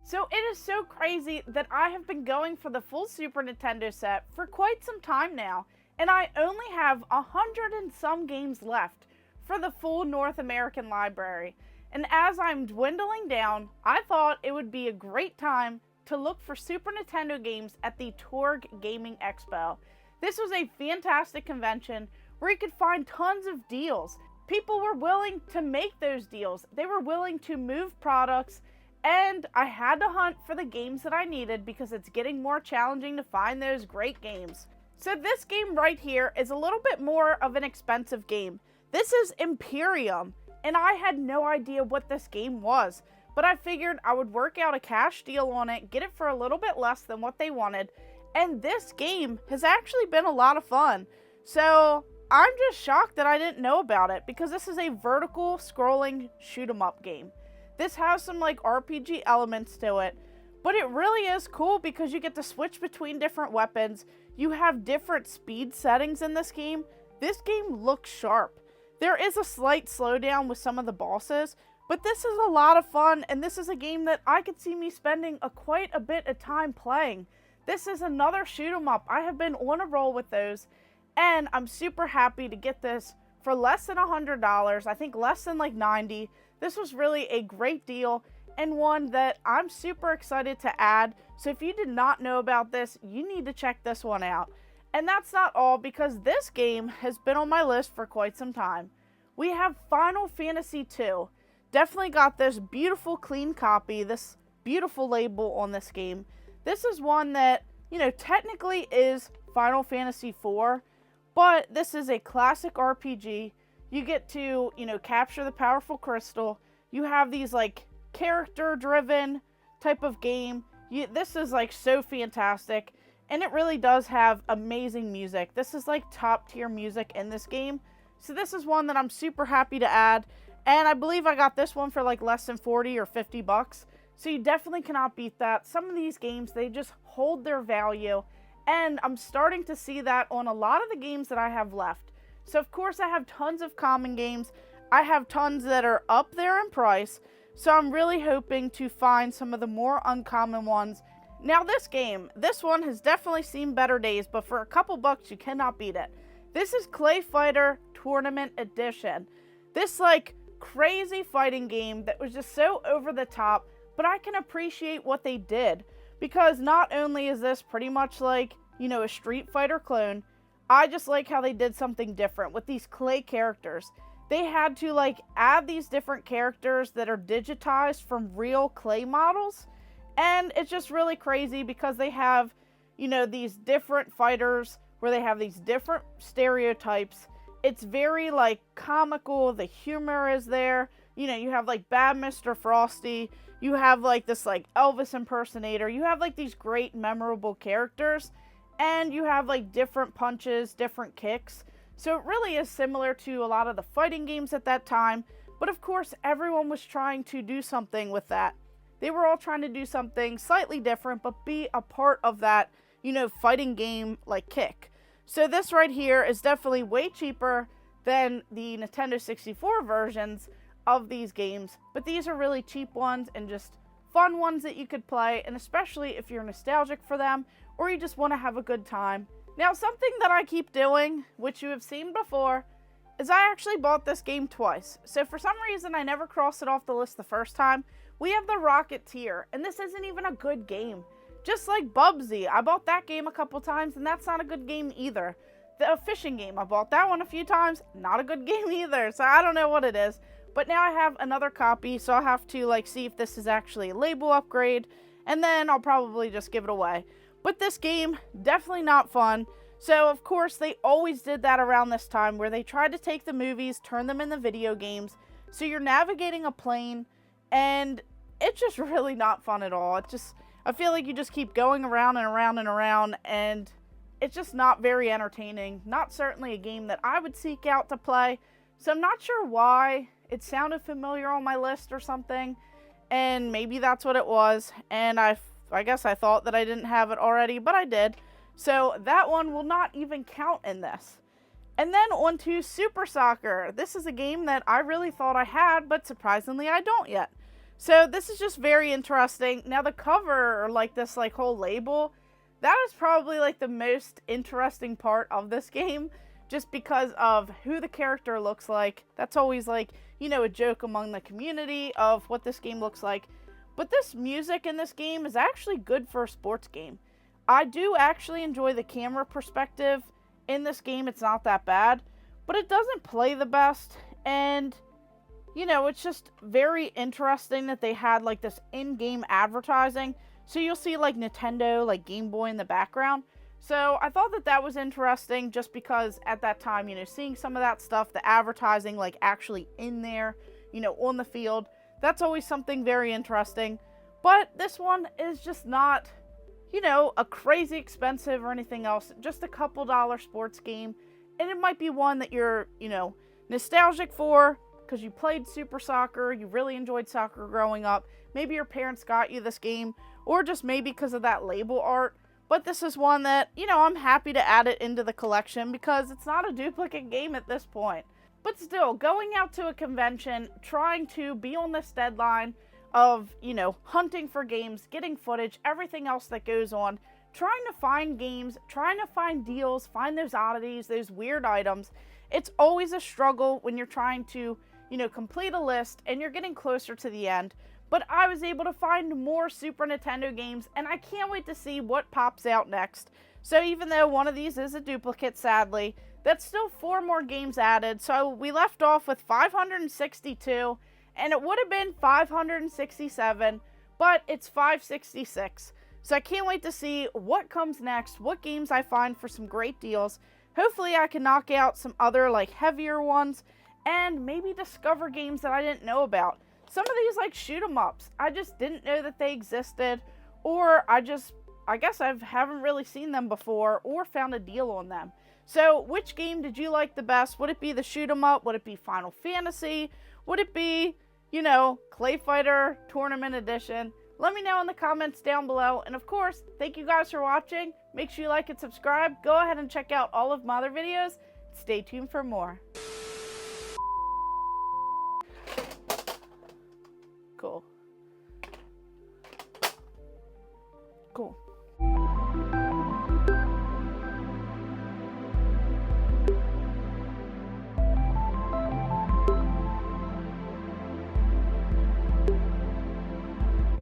So it is so crazy that I have been going for the full Super Nintendo set for quite some time now, and I only have 100 and some games left for the full North American library. And as I'm dwindling down, I thought it would be a great time to look for Super Nintendo games at the TORG Gaming Expo. This was a fantastic convention where you could find tons of deals. People were willing to make those deals. They were willing to move products, and I had to hunt for the games that I needed because it's getting more challenging to find those great games. So this game right here is a little bit more of an expensive game. This is Imperium, and I had no idea what this game was, but I figured I would work out a cash deal on it, get it for a little bit less than what they wanted, and this game has actually been a lot of fun. So I'm just shocked that I didn't know about it because this is a vertical scrolling shoot 'em up game. This has some like RPG elements to it, but it really is cool because you get to switch between different weapons. You have different speed settings in this game. This game looks sharp. There is a slight slowdown with some of the bosses, but this is a lot of fun, and this is a game that I could see me spending quite a bit of time playing. This is another shoot 'em up. I have been on a roll with those, and I'm super happy to get this for less than $100. I think less than like $90. This was really a great deal and one that I'm super excited to add. So if you did not know about this, you need to check this one out. And that's not all, because this game has been on my list for quite some time. We have Final Fantasy II. Definitely got this beautiful clean copy, this beautiful label on this game. This is one that, technically is Final Fantasy IV, but this is a classic RPG. You get to, capture the powerful crystal. You have these, character-driven type of game. This is, so fantastic. And it really does have amazing music. This is, top-tier music in this game. So this is one that I'm super happy to add. And I believe I got this one for, less than 40 or 50 bucks. So you definitely cannot beat that. Some of these games, they just hold their value. And I'm starting to see that on a lot of the games that I have left. So, of course, I have tons of common games. I have tons that are up there in price. So, I'm really hoping to find some of the more uncommon ones. Now, this one has definitely seen better days, but for a couple bucks, you cannot beat it. This is Clayfighter Tournament Edition. This, crazy fighting game that was just so over the top, but I can appreciate what they did. Because not only is this pretty much a Street Fighter clone, I just like how they did something different with these clay characters. They had to add these different characters that are digitized from real clay models. And it's just really crazy because they have, these different fighters where they have these different stereotypes. It's very comical. The humor is there. You have Bad Mr. Frosty. You have this Elvis impersonator. You have these great memorable characters. And you have different punches, different kicks. So it really is similar to a lot of the fighting games at that time. But of course, everyone was trying to do something with that. They were all trying to do something slightly different, but be a part of that, fighting game kick. So this right here is definitely way cheaper than the Nintendo 64 versions of these games. But these are really cheap ones and just fun ones that you could play. And especially if you're nostalgic for them, or you just want to have a good time. Now, something that I keep doing, which you have seen before, is I actually bought this game twice. So for some reason, I never crossed it off the list the first time. We have the Rocketeer, and this isn't even a good game. Just like Bubsy, I bought that game a couple times, and that's not a good game either. The fishing game, I bought that one a few times, not a good game either. So I don't know what it is. But now I have another copy, so I'll have to see if this is actually a label upgrade, and then I'll probably just give it away. But this game, definitely not fun. So, of course, they always did that around this time, where they tried to take the movies, turn them into video games. So you're navigating a plane, and it's just really not fun at all. I feel like you just keep going around and around and around, and it's just not very entertaining. Not certainly a game that I would seek out to play. So I'm not sure why. It sounded familiar on my list or something, and maybe that's what it was. And I guess I thought that I didn't have it already, but I did. So that one will not even count in this. And then on to Super Soccer. This is a game that I really thought I had, but surprisingly I don't yet. So this is just very interesting. Now the cover, or like this like whole label, that is probably like the most interesting part of this game, just because of who the character looks like. That's always like, you know, a joke among the community of what this game looks like. But this music in this game is actually good for a sports game. I do actually enjoy the camera perspective in this game. It's not that bad, but it doesn't play the best. And, you know, it's just very interesting that they had like this in-game advertising. So you'll see like Nintendo, like Game Boy in the background. So I thought that that was interesting just because at that time, you know, seeing some of that stuff, the advertising like actually in there, you know, on the field, that's always something very interesting. But this one is just not, you know, a crazy expensive or anything else. Just a couple dollar sports game. And it might be one that you're, you know, nostalgic for because you played Super Soccer, you really enjoyed soccer growing up. Maybe your parents got you this game, or just maybe because of that label art. But this is one that, you know, I'm happy to add it into the collection because it's not a duplicate game at this point. But still, going out to a convention, trying to be on this deadline of, you know, hunting for games, getting footage, everything else that goes on, trying to find games, trying to find deals, find those oddities, those weird items. It's always a struggle when you're trying to, you know, complete a list and you're getting closer to the end. But I was able to find more Super Nintendo games, and I can't wait to see what pops out next. So even though one of these is a duplicate, sadly, that's still 4 more games added. So we left off with 562, and it would have been 567, but it's 566. So I can't wait to see what comes next, what games I find for some great deals. Hopefully I can knock out some other like heavier ones, and maybe discover games that I didn't know about. Some of these like shoot 'em ups, I just didn't know that they existed, or I guess I haven't really seen them before or found a deal on them. So which game did you like the best? Would it be the shoot 'em up? Would it be Final Fantasy? Would it be, you know, Clayfighter Tournament Edition? Let me know in the comments down below. And of course, thank you guys for watching. Make sure you like and subscribe. Go ahead and check out all of my other videos. Stay tuned for more. Cool. Cool.